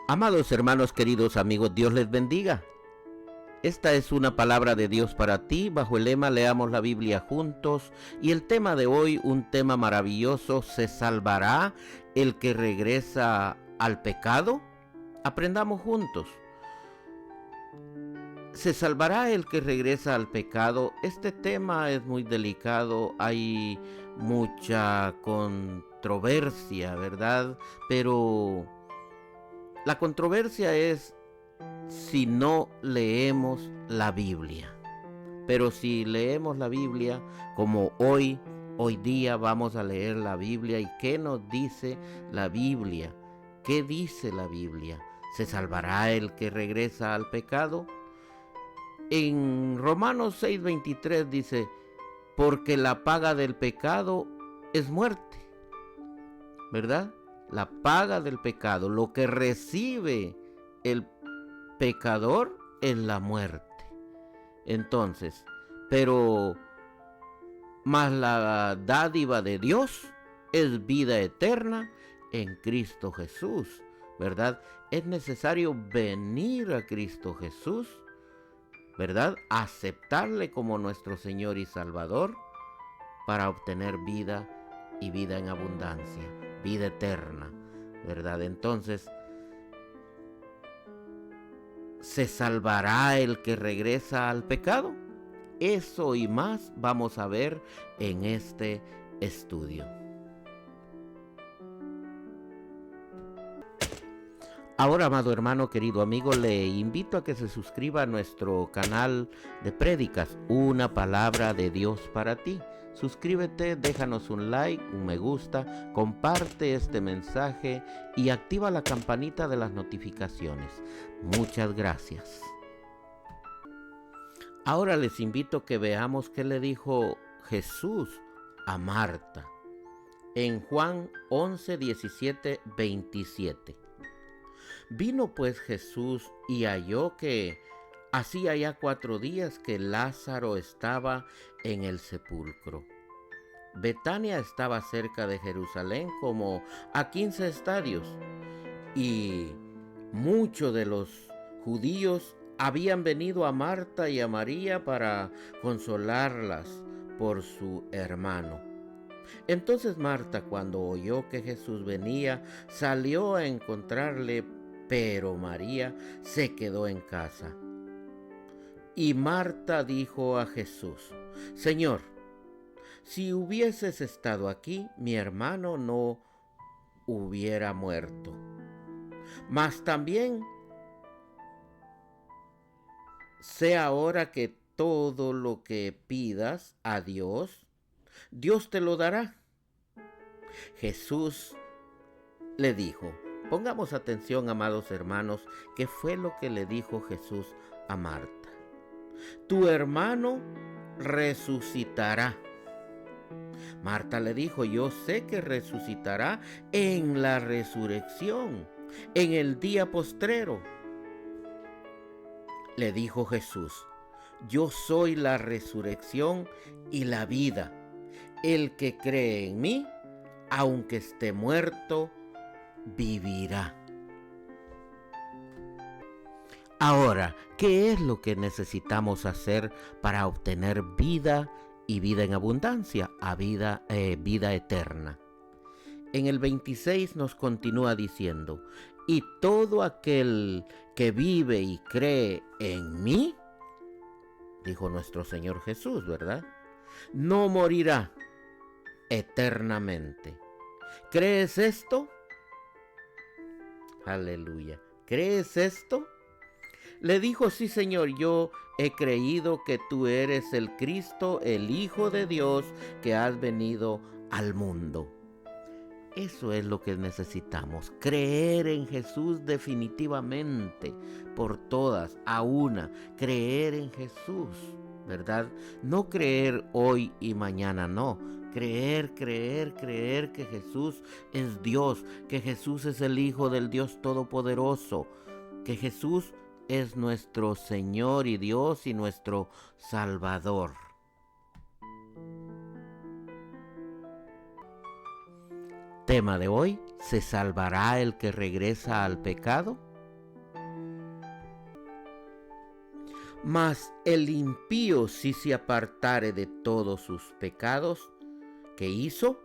Amados hermanos, queridos amigos, Dios les bendiga. Esta es una palabra de Dios para ti, bajo el lema Leamos la Biblia juntos. Y el tema de hoy, un tema maravilloso: ¿se salvará el que regresa al pecado? Aprendamos juntos. ¿Se salvará el que regresa al pecado? Este tema es muy delicado, hay mucha controversia, ¿verdad? Pero la controversia es si no leemos la Biblia. Pero si leemos la Biblia, como hoy día vamos a leer la Biblia, ¿y qué nos dice la Biblia? ¿Qué dice la Biblia? ¿Se salvará el que regresa al pecado? En Romanos 6:23 dice, porque la paga del pecado es muerte, ¿verdad? La paga del pecado, lo que recibe el pecador es la muerte. Entonces, pero más la dádiva de Dios es vida eterna en Cristo Jesús, ¿verdad? Es necesario venir a Cristo Jesús, ¿verdad? Aceptarle como nuestro Señor y Salvador para obtener vida y vida en abundancia, vida eterna, ¿verdad? Entonces, ¿se salvará el que regresa al pecado? Eso y más vamos a ver en este estudio. Ahora, amado hermano, querido amigo, le invito a que se suscriba a nuestro canal de prédicas, Una Palabra de Dios para ti. Suscríbete, déjanos un like, un me gusta, comparte este mensaje y activa la campanita de las notificaciones. Muchas gracias. Ahora les invito a que veamos qué le dijo Jesús a Marta en Juan 11, 17, 27. Vino pues Jesús y halló que hacía ya 4 días que Lázaro estaba en el sepulcro. Betania estaba cerca de Jerusalén como a 15 estadios, y muchos de los judíos habían venido a Marta y a María para consolarlas por su hermano. Entonces Marta, cuando oyó que Jesús venía, salió a encontrarle, pero María se quedó en casa. Y Marta dijo a Jesús, Señor, si hubieses estado aquí, mi hermano no hubiera muerto. Mas también sé ahora que todo lo que pidas a Dios, Dios te lo dará. Jesús le dijo, pongamos atención, amados hermanos, ¿qué fue lo que le dijo Jesús a Marta? Tu hermano resucitará. Marta le dijo, yo sé que resucitará en la resurrección, en el día postrero. Le dijo Jesús, yo soy la resurrección y la vida. El que cree en mí, aunque esté muerto, vivirá. Ahora, ¿qué es lo que necesitamos hacer para obtener vida y vida en abundancia, a vida eterna? En el 26 nos continúa diciendo, y todo aquel que vive y cree en mí, dijo nuestro Señor Jesús, ¿verdad? No morirá eternamente. ¿Crees esto? Aleluya. ¿Crees esto? Le dijo, sí, Señor, yo he creído que tú eres el Cristo, el Hijo de Dios, que has venido al mundo. Eso es lo que necesitamos, creer en Jesús definitivamente, por todas, a una, creer en Jesús, ¿verdad? No creer hoy y mañana, no. Creer que Jesús es Dios, que Jesús es el Hijo del Dios Todopoderoso, que Jesús es nuestro Señor y Dios y nuestro Salvador. Tema de hoy, ¿se salvará el que regresa al pecado? Mas el impío, si se apartare de todos sus pecados que hizo,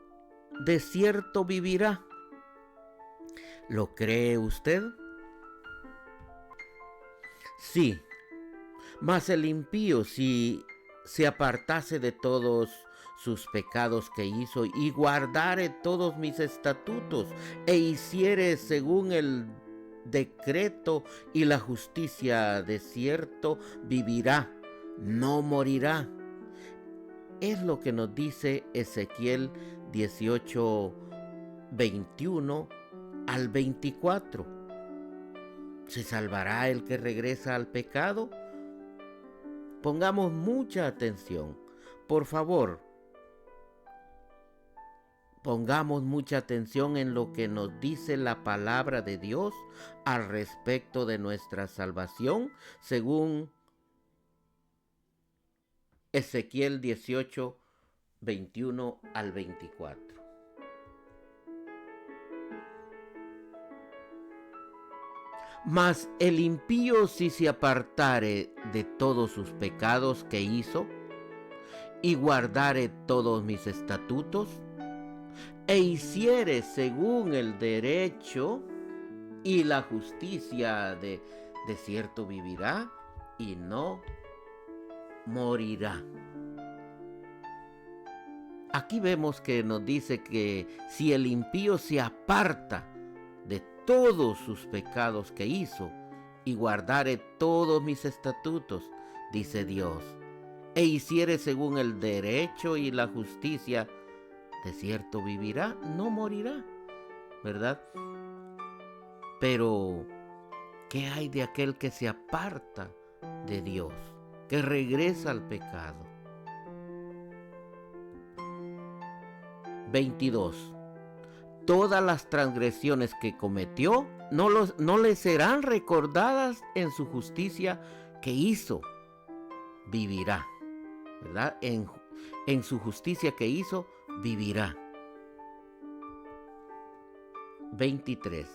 de cierto vivirá. ¿Lo cree usted? Sí, mas el impío, si se apartase de todos sus pecados que hizo y guardare todos mis estatutos e hiciere según el decreto y la justicia, de cierto vivirá, no morirá. Es lo que nos dice Ezequiel 18, 21 al 24. ¿Se salvará el que regresa al pecado? Pongamos mucha atención. Por favor, pongamos mucha atención en lo que nos dice la palabra de Dios al respecto de nuestra salvación, según Ezequiel 18, 21 al 24. Mas el impío, si se apartare de todos sus pecados que hizo, y guardare todos mis estatutos, e hiciere según el derecho y la justicia, de cierto vivirá y no morirá. Aquí vemos que nos dice que si el impío se aparta de todos sus pecados que hizo y guardare todos mis estatutos, dice Dios, e hiciere según el derecho y la justicia, de cierto vivirá, no morirá, ¿verdad? Pero, ¿qué hay de aquel que se aparta de Dios, que regresa al pecado? 22. Todas las transgresiones que cometió no le serán recordadas en su justicia que hizo, vivirá, ¿verdad? En su justicia que hizo, vivirá. 23.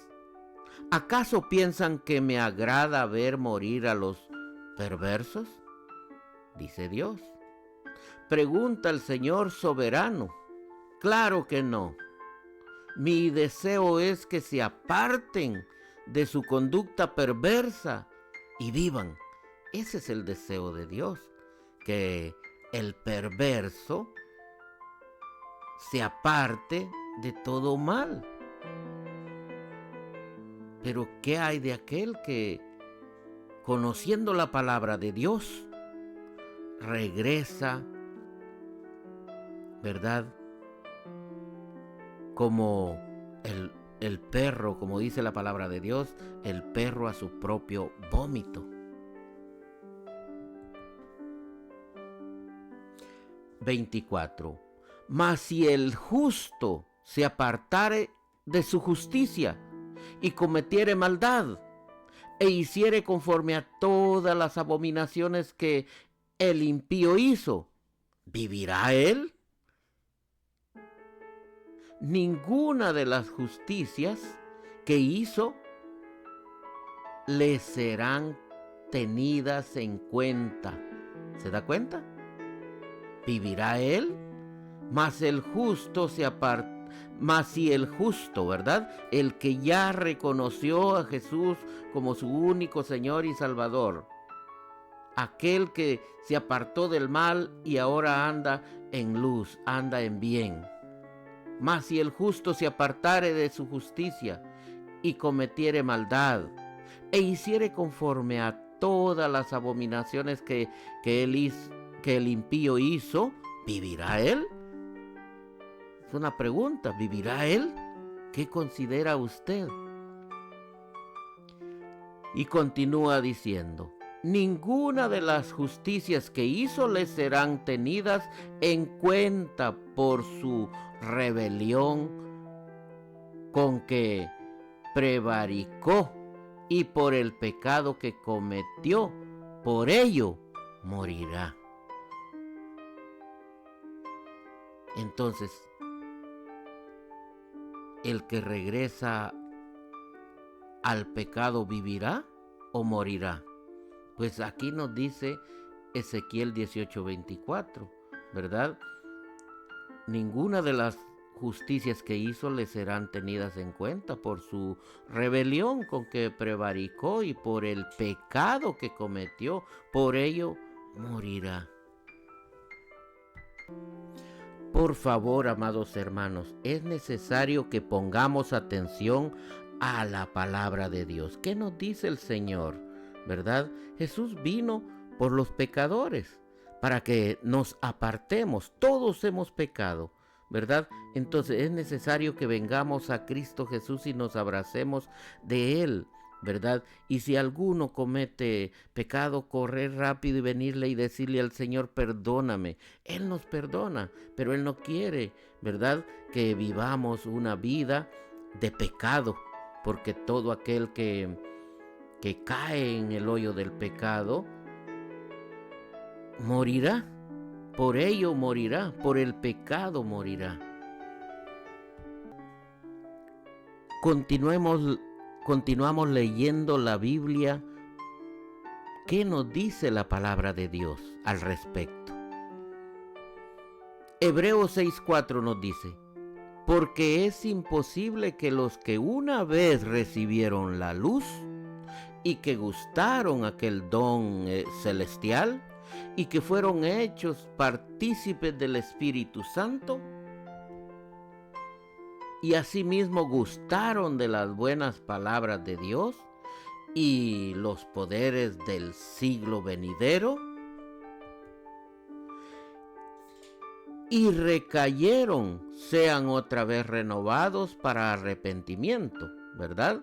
¿Acaso piensan que me agrada ver morir a los perversos? Dice Dios. Pregunta el Señor soberano. Claro que no. Mi deseo es que se aparten de su conducta perversa y vivan. Ese es el deseo de Dios, que el perverso se aparte de todo mal. Pero ¿qué hay de aquel que, conociendo la palabra de Dios, regresa, ¿verdad? Como el perro, como dice la palabra de Dios, el perro a su propio vómito. 24. Mas si el justo se apartare de su justicia y cometiere maldad, e hiciere conforme a todas las abominaciones que el impío hizo, ¿vivirá él? Ninguna de las justicias que hizo le serán tenidas en cuenta. ¿Se da cuenta? ¿Vivirá él? Mas el justo se aparta. Mas si el justo, ¿verdad? El que ya reconoció a Jesús como su único Señor y Salvador, aquel que se apartó del mal y ahora anda en luz, anda en bien. Mas si el justo se apartare de su justicia y cometiere maldad, e hiciere conforme a todas las abominaciones que el impío hizo, ¿vivirá él? Es una pregunta, ¿vivirá él? ¿Qué considera usted? Y continúa diciendo, ninguna de las justicias que hizo le serán tenidas en cuenta por su rebelión con que prevaricó y por el pecado que cometió, por ello morirá. Entonces, ¿el que regresa al pecado vivirá o morirá? Pues aquí nos dice Ezequiel 18:24, ¿verdad? Ninguna de las justicias que hizo le serán tenidas en cuenta por su rebelión con que prevaricó y por el pecado que cometió. Por ello morirá. Por favor, amados hermanos, es necesario que pongamos atención a la palabra de Dios. ¿Qué nos dice el Señor? ¿Verdad? Jesús vino por los pecadores, para que nos apartemos. Todos hemos pecado, ¿verdad? Entonces es necesario que vengamos a Cristo Jesús y nos abracemos de Él, ¿verdad? Y si alguno comete pecado, correr rápido y venirle y decirle al Señor, perdóname. Él nos perdona, pero Él no quiere, ¿verdad?, que vivamos una vida de pecado, porque todo aquel que cae en el hoyo del pecado, morirá. Por ello morirá, por el pecado morirá. Continuamos leyendo la Biblia. ¿Qué nos dice la palabra de Dios al respecto? Hebreos 6:4 nos dice: porque es imposible que los que una vez recibieron la luz y que gustaron aquel don celestial y que fueron hechos partícipes del Espíritu Santo y asimismo gustaron de las buenas palabras de Dios y los poderes del siglo venidero, y recayeron, sean otra vez renovados para arrepentimiento, ¿verdad?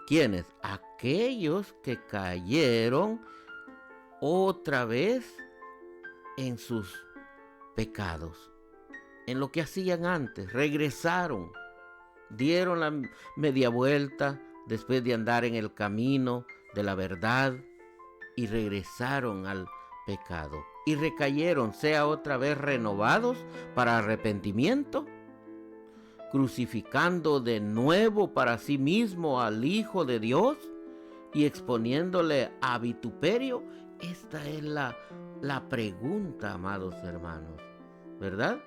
¿Quiénes? Aquellos que cayeron otra vez en sus pecados, en lo que hacían antes. Regresaron, dieron la media vuelta después de andar en el camino de la verdad y regresaron al pecado. Y recayeron, sea otra vez renovados para arrepentimiento, crucificando de nuevo para sí mismo al Hijo de Dios y exponiéndole a vituperio. Esta es la pregunta, amados hermanos, ¿verdad?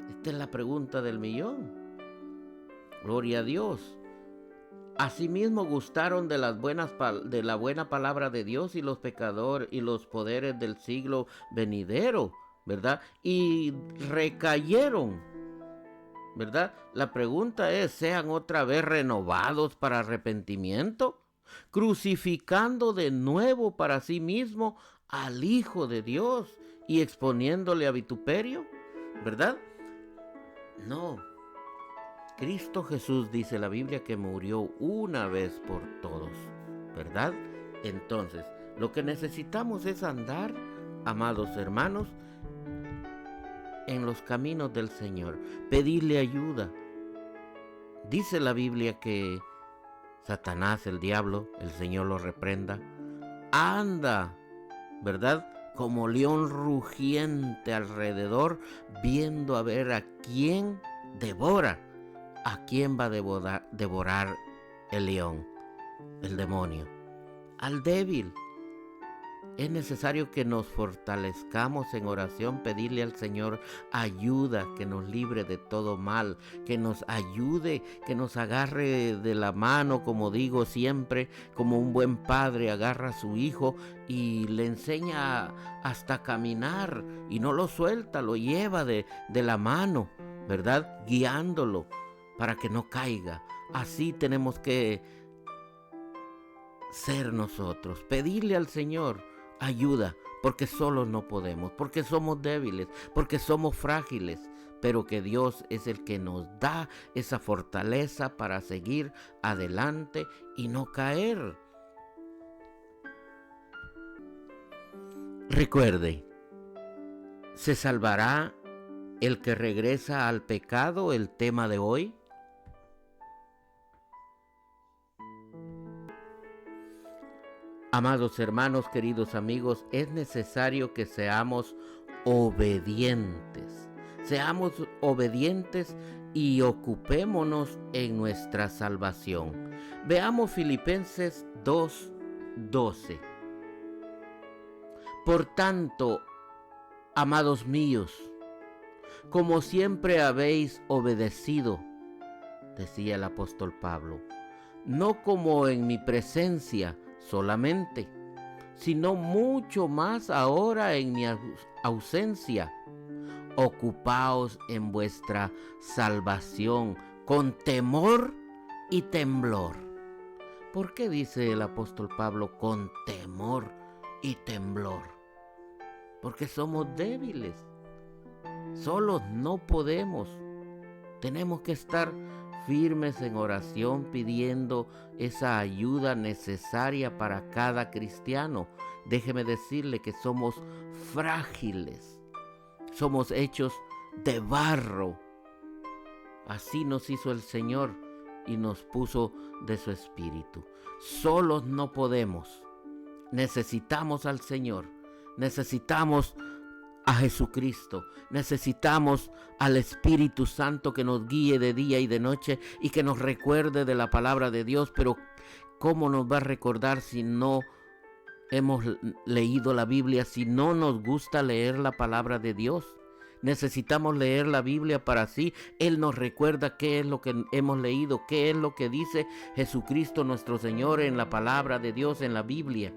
Esta es la pregunta del millón. Gloria a Dios. Asimismo gustaron de la buena palabra de Dios y los pecadores y los poderes del siglo venidero, ¿verdad? Y recayeron, ¿verdad? La pregunta es, ¿sean otra vez renovados para arrepentimiento? Crucificando de nuevo para sí mismo al Hijo de Dios y exponiéndole a vituperio, ¿verdad? No. Cristo Jesús, dice la Biblia, que murió una vez por todos, ¿verdad? Entonces, lo que necesitamos es andar, amados hermanos, en los caminos del Señor, pedirle ayuda. Dice la Biblia que Satanás, el diablo, el Señor lo reprenda, anda, ¿verdad?, como león rugiente alrededor, viendo a ver a quién devora. ¿A quién va a devorar el león, el demonio? Al débil. Es necesario que nos fortalezcamos en oración, pedirle al Señor ayuda, que nos libre de todo mal, que nos ayude, que nos agarre de la mano, como digo siempre, como un buen padre agarra a su hijo y le enseña hasta caminar y no lo suelta, lo lleva de la mano, ¿verdad? Guiándolo para que no caiga. Así tenemos que ser nosotros, pedirle al Señor ayuda, porque solos no podemos, porque somos débiles, porque somos frágiles, pero que Dios es el que nos da esa fortaleza para seguir adelante y no caer. Recuerde, ¿se salvará el que regresa al pecado? El tema de hoy. Amados hermanos, queridos amigos, es necesario que seamos obedientes. Seamos obedientes y ocupémonos en nuestra salvación. Veamos Filipenses 2:12. Por tanto, amados míos, como siempre habéis obedecido, decía el apóstol Pablo, no como en mi presencia solamente, sino mucho más ahora en mi ausencia. Ocupaos en vuestra salvación con temor y temblor. ¿Por qué dice el apóstol Pablo con temor y temblor? Porque somos débiles, solos no podemos. Tenemos que estar firmes en oración pidiendo esa ayuda necesaria para cada cristiano. Déjeme decirle que somos frágiles, somos hechos de barro. Así nos hizo el Señor y nos puso de su espíritu. Solos no podemos. Necesitamos al Señor. Necesitamos a Jesucristo. Necesitamos al Espíritu Santo que nos guíe de día y de noche y que nos recuerde de la palabra de Dios. Pero ¿cómo nos va a recordar si no hemos leído la Biblia, si no nos gusta leer la palabra de Dios? Necesitamos leer la Biblia para así Él nos recuerda qué es lo que hemos leído, qué es lo que dice Jesucristo nuestro Señor en la palabra de Dios, en la Biblia.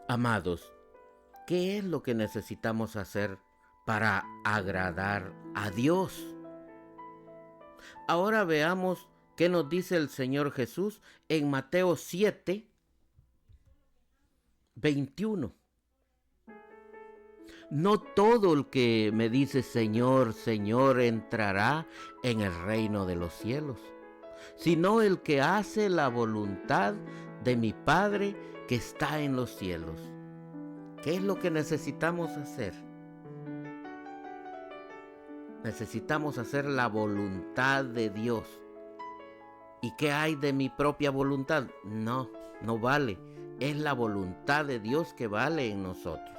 Amados, ¿qué es lo que necesitamos hacer para agradar a Dios? Ahora veamos qué nos dice el Señor Jesús en Mateo 7, 21. No todo el que me dice Señor, Señor entrará en el reino de los cielos, sino el que hace la voluntad de mi Padre que está en los cielos. ¿Qué es lo que necesitamos hacer? Necesitamos hacer la voluntad de Dios. ¿Y qué hay de mi propia voluntad? No, no vale. Es la voluntad de Dios que vale en nosotros.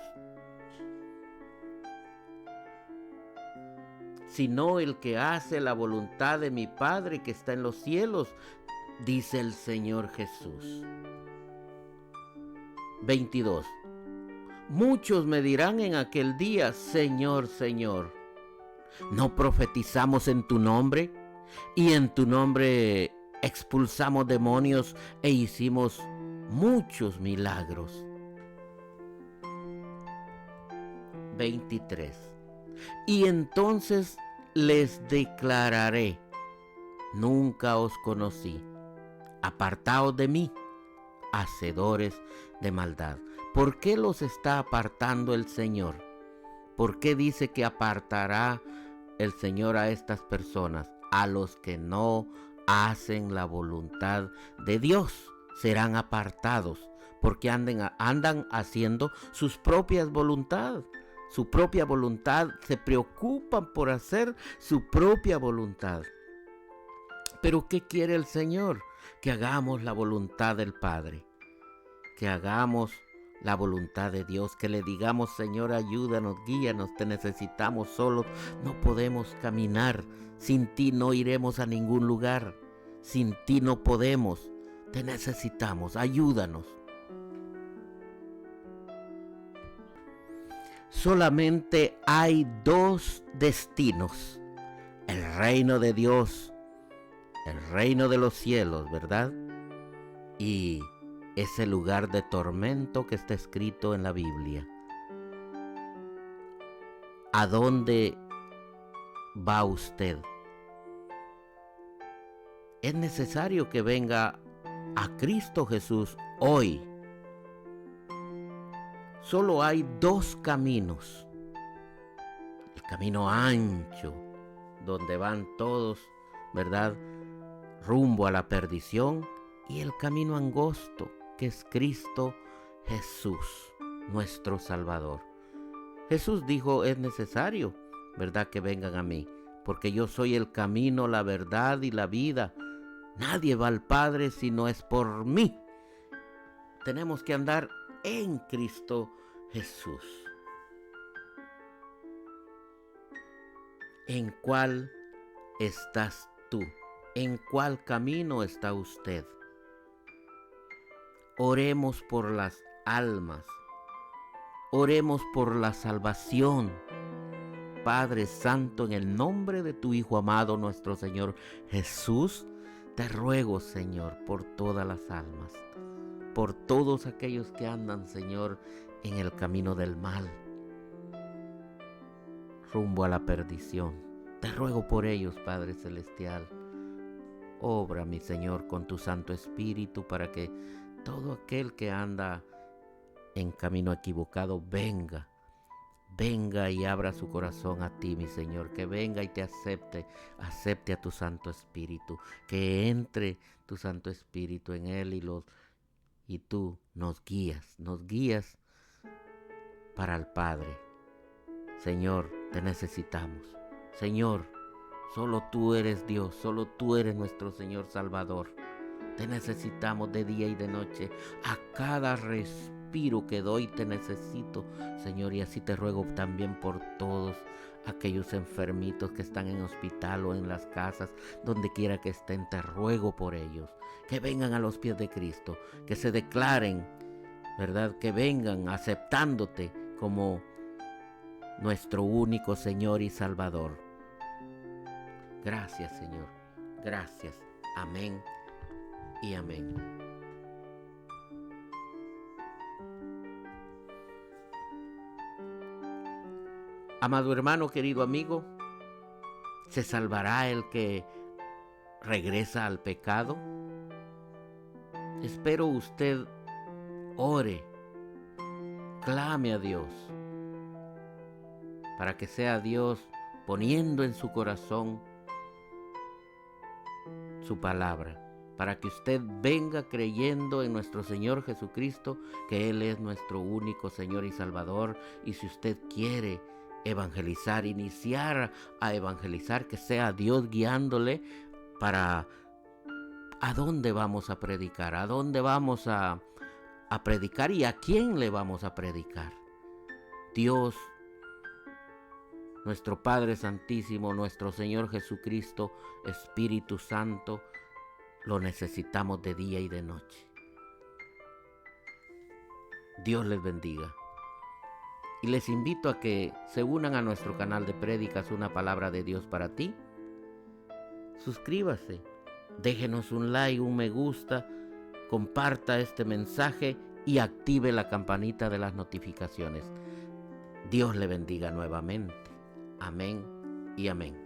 Sino el que hace la voluntad de mi Padre que está en los cielos, dice el Señor Jesús. 22. Muchos me dirán en aquel día, Señor, Señor, ¿no profetizamos en tu nombre? Y en tu nombre expulsamos demonios e hicimos muchos milagros. 23. Y entonces les declararé, nunca os conocí, apartaos de mí, hacedores de maldad. ¿Por qué los está apartando el Señor? ¿Por qué dice que apartará el Señor a estas personas? A los que no hacen la voluntad de Dios serán apartados, porque andan haciendo sus propias voluntades. Su propia voluntad, se preocupan por hacer su propia voluntad. Pero ¿qué quiere el Señor? Que hagamos la voluntad del Padre, que hagamos la voluntad de Dios, que le digamos, Señor, ayúdanos, guíanos, te necesitamos, solos no podemos caminar, sin ti no iremos a ningún lugar, sin ti no podemos, te necesitamos, ayúdanos. Solamente hay dos destinos, el reino de Dios, el reino de los cielos, ¿verdad? Y ese lugar de tormento que está escrito en la Biblia. ¿A dónde va usted? Es necesario que venga a Cristo Jesús hoy. Solo hay dos caminos. El camino ancho, donde van todos, ¿verdad?, rumbo a la perdición, y el camino angosto, que es Cristo Jesús, nuestro Salvador. Jesús dijo, es necesario, ¿verdad?, que vengan a mí, porque yo soy el camino, la verdad y la vida. Nadie va al Padre si no es por mí. Tenemos que andar en Cristo Jesús. ¿En cuál estás tú? ¿En cuál camino está usted? Oremos por las almas. Oremos por la salvación. Padre Santo, en el nombre de tu Hijo amado, nuestro Señor Jesús, te ruego, Señor, por todas las almas, por todos aquellos que andan, Señor, en el camino del mal, rumbo a la perdición. Te ruego por ellos, Padre Celestial. Obra, mi Señor, con tu Santo Espíritu para que todo aquel que anda en camino equivocado venga y abra su corazón a ti, mi Señor, que venga y te acepte a tu Santo Espíritu, que entre tu Santo Espíritu en él y tú nos guías para el Padre. Señor, te necesitamos. Señor, solo tú eres Dios, solo tú eres nuestro Señor Salvador. Te necesitamos de día y de noche. A cada respiro que doy te necesito, Señor, y así te ruego también por todos aquellos enfermitos que están en hospital o en las casas, donde quiera que estén, te ruego por ellos, que vengan a los pies de Cristo, que se declaren, ¿verdad? Que vengan aceptándote como nuestro único Señor y Salvador. Gracias, Señor. Gracias. Amén y amén. Amado hermano, querido amigo, ¿se salvará el que regresa al pecado? Espero usted ore, clame a Dios, para que sea Dios poniendo en su corazón su palabra, para que usted venga creyendo en nuestro Señor Jesucristo, que Él es nuestro único Señor y Salvador. Y si usted quiere evangelizar, iniciar a evangelizar, que sea Dios guiándole para a dónde vamos a predicar, a dónde vamos a predicar y a quién le vamos a predicar. Dios, nuestro Padre Santísimo, nuestro Señor Jesucristo, Espíritu Santo, lo necesitamos de día y de noche. Dios les bendiga. Y les invito a que se unan a nuestro canal de prédicas Una Palabra de Dios para ti. Suscríbase, déjenos un like, un me gusta, comparta este mensaje y active la campanita de las notificaciones. Dios le bendiga nuevamente. Amén y amén.